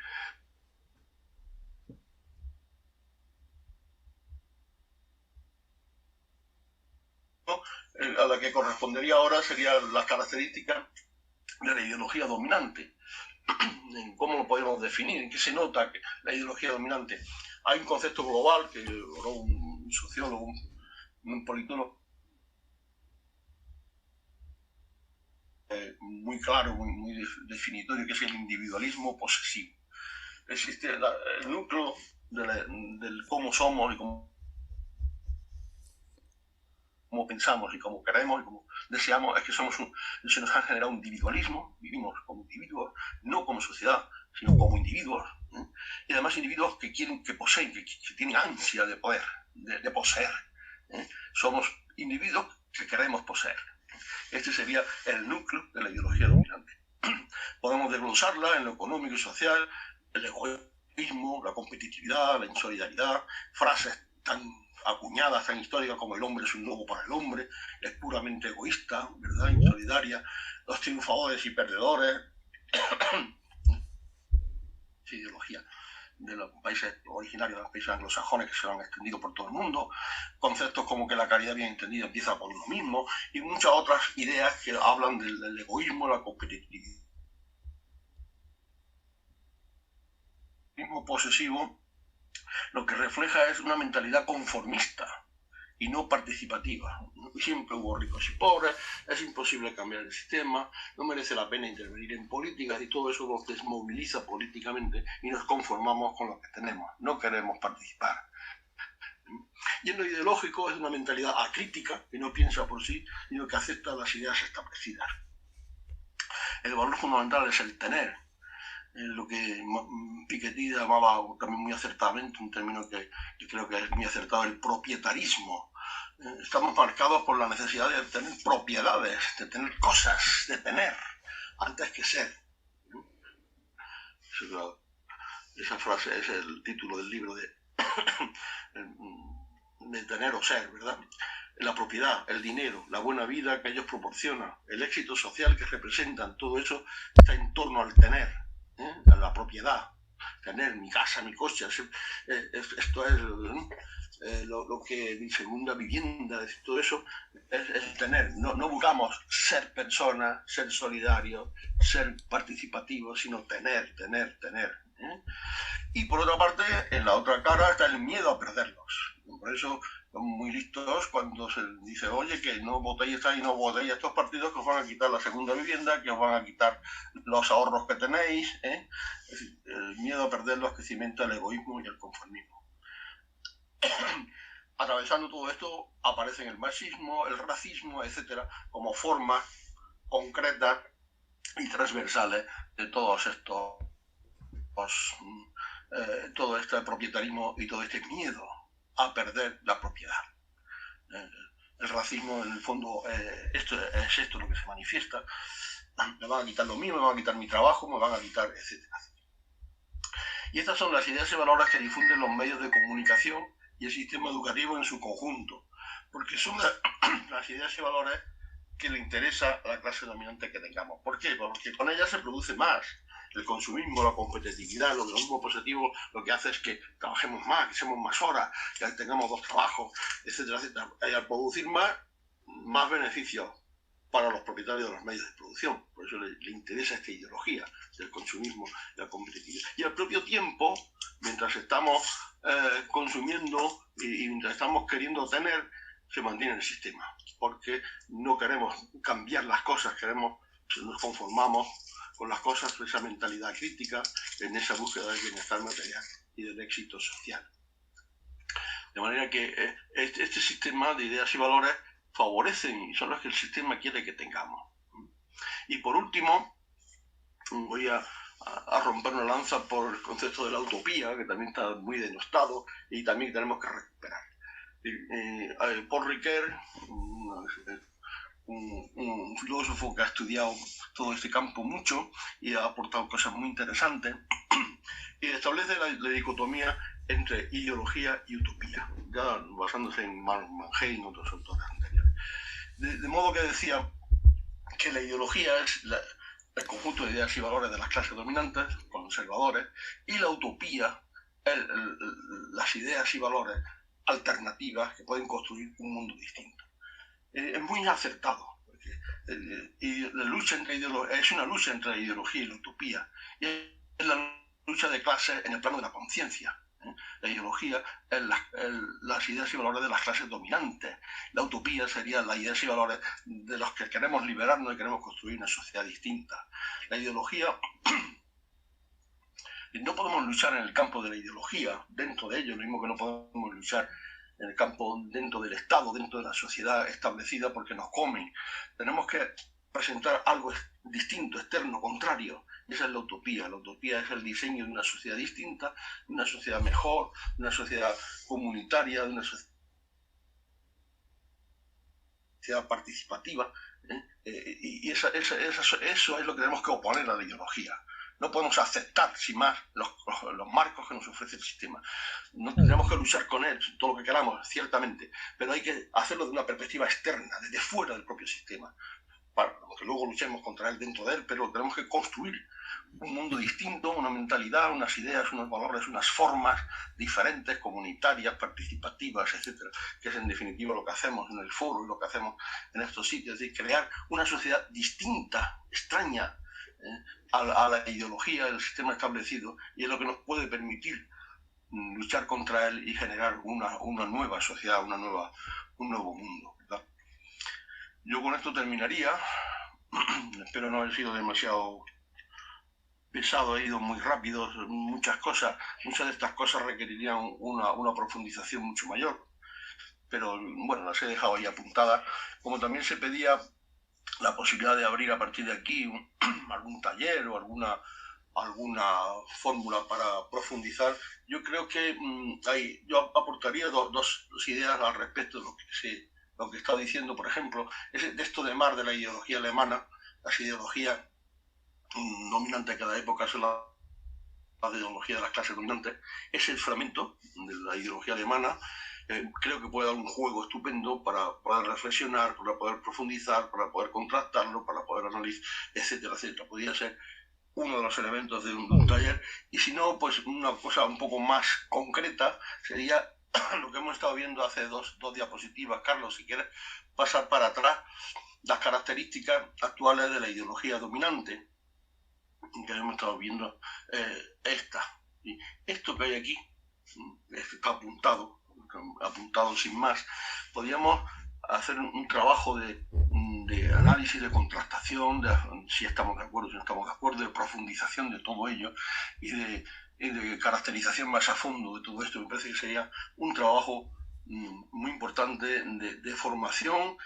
a la que correspondería ahora serían las características de la ideología dominante. ¿Cómo lo podemos definir? ¿En qué se nota que la ideología dominante? Hay un concepto global que logró un sociólogo, un politólogo, muy claro, muy definitorio, que es el individualismo posesivo. Existe el núcleo del cómo somos y cómo pensamos y cómo queremos y cómo deseamos, es que se nos ha generado un individualismo, vivimos como individuos, no como sociedad, sino como individuos, ¿eh? Y además individuos que quieren, que poseen, que tienen ansia de poder, de poseer, ¿eh? Somos individuos que queremos poseer. Este sería el núcleo de la ideología dominante. Podemos desglosarla en lo económico y social, el egoísmo, la competitividad, la insolidaridad, frases tan acuñadas, tan históricas como el hombre es un lobo para el hombre, es puramente egoísta, ¿verdad? Insolidaria, los triunfadores y perdedores, ideología de los países originarios, de los países anglosajones que se lo han extendido por todo el mundo, conceptos como que la caridad bien entendida empieza por uno mismo y muchas otras ideas que hablan del egoísmo, la competitividad. El egoísmo posesivo lo que refleja es una mentalidad conformista y no participativa. Siempre hubo ricos y pobres, es imposible cambiar el sistema, no merece la pena intervenir en políticas y todo eso nos desmoviliza políticamente y nos conformamos con lo que tenemos, no queremos participar. Y en lo ideológico es una mentalidad acrítica, que no piensa por sí, sino que acepta las ideas establecidas. El valor fundamental es el tener, lo que Piketty llamaba también muy acertadamente, un término que creo que es muy acertado, el propietarismo. Estamos marcados por la necesidad de tener propiedades, de tener cosas, de tener, antes que ser. Esa frase es el título del libro de tener o ser, ¿verdad? La propiedad, el dinero, la buena vida que ellos proporcionan, el éxito social que representan, todo eso está en torno al tener, a la propiedad, tener mi casa, mi coche, esto es lo que mi segunda vivienda, todo eso es tener. No buscamos ser personas, ser solidarios, ser participativos, sino tener. Y por otra parte, en la otra cara está el miedo a perderlos. Por eso son muy listos cuando se dice, oye, que no votéis y no votéis a estos partidos que os van a quitar la segunda vivienda, que os van a quitar los ahorros que tenéis. Es decir, el miedo a perderlos que cimenta el egoísmo y el conformismo. Atravesando todo esto aparecen el marxismo, el racismo, etcétera, como formas concretas y transversales de todos estos todo este propietarismo y todo este miedo a perder la propiedad. El racismo, en el fondo, es esto lo que se manifiesta. Me van a quitar lo mío, me van a quitar mi trabajo, me van a quitar, etcétera. Y estas son las ideas y valores que difunden los medios de comunicación y el sistema educativo en su conjunto, porque son las ideas y valores que le interesa a la clase dominante que tengamos. ¿Por qué? Porque con ellas se produce más. El consumismo, la competitividad, lo mismo positivo, lo que hace es que trabajemos más, que seamos más horas, que tengamos 2 trabajos, etcétera, etcétera. Y al producir más beneficios para los propietarios de los medios de producción. Por eso le interesa esta ideología del consumismo y la competitividad. Y al propio tiempo, mientras estamos consumiendo y mientras estamos queriendo tener, se mantiene el sistema. Porque no queremos cambiar las cosas, nos conformamos con las cosas, con esa mentalidad crítica, en esa búsqueda del bienestar material y del éxito social. De manera que este sistema de ideas y valores favorecen y son los que el sistema quiere que tengamos. Y por último, voy a romper una lanza por el concepto de la utopía, que también está muy denostado y también tenemos que recuperar. Paul Ricoeur, un filósofo que ha estudiado todo este campo mucho y ha aportado cosas muy interesantes, y establece la dicotomía entre ideología y utopía, ya basándose en Mark Mangey y otros autores anteriores. De modo que decía que la ideología es el conjunto de ideas y valores de las clases dominantes, conservadores, y la utopía, las ideas y valores alternativas que pueden construir un mundo distinto. Es muy acertado, porque la lucha es una lucha entre la ideología y la utopía, y es la lucha de clases en el plano de la conciencia. La ideología es las ideas y valores de las clases dominantes. La utopía serían las ideas y valores de los que queremos liberarnos y queremos construir una sociedad distinta. La ideología, no podemos luchar en el campo de la ideología, dentro de ello, lo mismo que no podemos luchar en el campo dentro del Estado, dentro de la sociedad establecida, porque nos comen. Tenemos que presentar algo distinto, externo, contrario. Esa es la utopía. La utopía es el diseño de una sociedad distinta, de una sociedad mejor, de una sociedad comunitaria, de una sociedad participativa. Y eso es lo que tenemos que oponer a la ideología. No podemos aceptar, sin más, los marcos que nos ofrece el sistema. No tendremos que luchar con él, todo lo que queramos, ciertamente, pero hay que hacerlo de una perspectiva externa, desde fuera del propio sistema, para que luego luchemos contra él dentro de él, pero tenemos que construir un mundo distinto, una mentalidad, unas ideas, unos valores, unas formas diferentes, comunitarias, participativas, etcétera, que es en definitiva lo que hacemos en el foro y lo que hacemos en estos sitios, es decir, crear una sociedad distinta, extraña, a la ideología del sistema establecido, y es lo que nos puede permitir luchar contra él y generar una nueva sociedad, un nuevo mundo, ¿verdad? Yo con esto terminaría. Espero no haber sido demasiado pesado, ha ido muy rápido, muchas de estas cosas requerirían una profundización mucho mayor, pero bueno, las he dejado ahí apuntadas, como también se pedía la posibilidad de abrir a partir de aquí algún taller o alguna fórmula para profundizar. Yo creo que yo aportaría dos ideas al respecto de lo que está diciendo, por ejemplo, ese texto de Marx de la ideología alemana, las ideologías dominantes de cada época son la ideología de las clases dominantes, es el fragmento de la ideología alemana. Creo que puede dar un juego estupendo para poder reflexionar, para poder profundizar, para poder contrastarlo, para poder analizar, etcétera, etcétera. Podría ser uno de los elementos de un taller, y si no, pues una cosa un poco más concreta sería lo que hemos estado viendo hace dos diapositivas. Carlos, si quieres pasar para atrás, las características actuales de la ideología dominante, que hemos estado viendo, y esto que hay aquí, está apuntado sin más. Podríamos hacer un trabajo de análisis, de contrastación, de si estamos de acuerdo, si no estamos de acuerdo, de profundización de todo ello y de caracterización más a fondo de todo esto. Me parece que sería un trabajo muy importante de formación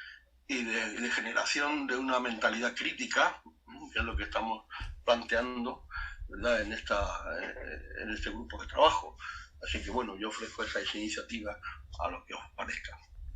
y de generación de una mentalidad crítica, que es lo que estamos planteando, ¿verdad?, en este grupo de trabajo. Así que bueno, yo ofrezco esa iniciativa a lo que os parezca.